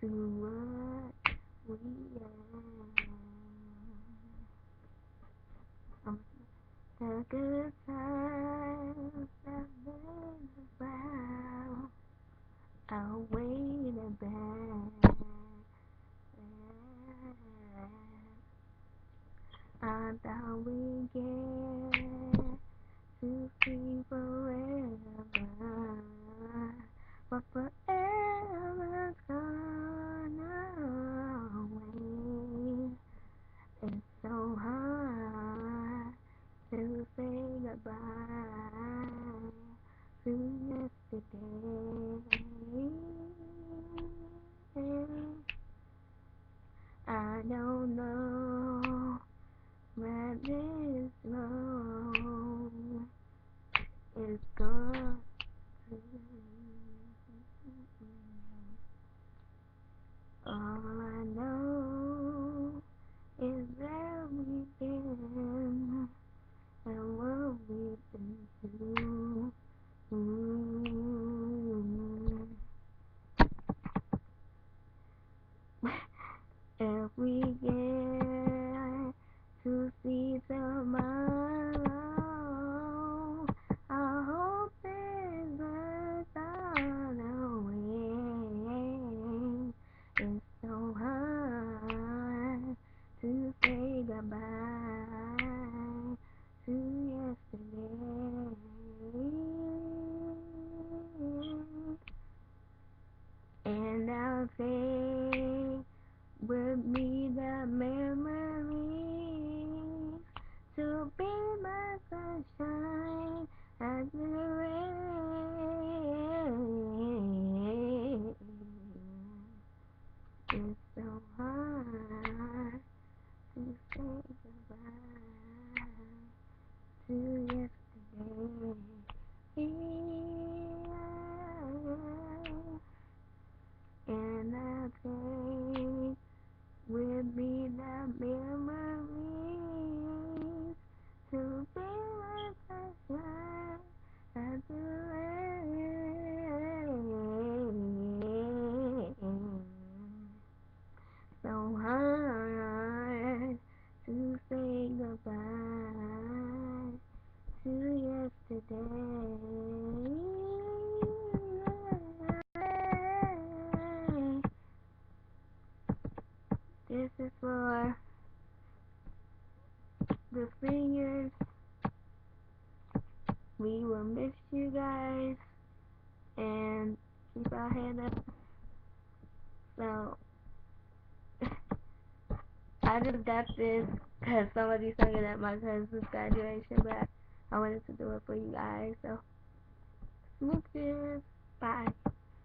to what we are. The good times that made us proud outweigh the bad. I thought we get to see forever, but forever's gone away. It's so hard to say goodbye to yesterday. I don't know where this road is going to. All I know is where we've been and what we've been through. If we get to see tomorrow, I hope it's worth all the wait. It's so hard to say goodbye to yesterday. And I'll take with me the memories to be my sunshine as the rain. It's so hard to say goodbye to yesterday. And I'll take with me the memories to be my sunshine as the rain. So hard to say goodbye to yesterday. This is for the singers. We will miss you guys and keep our head up. So I just got this because somebody sang it at my cousin's graduation, but I wanted to do it for you guys. So smooches, bye.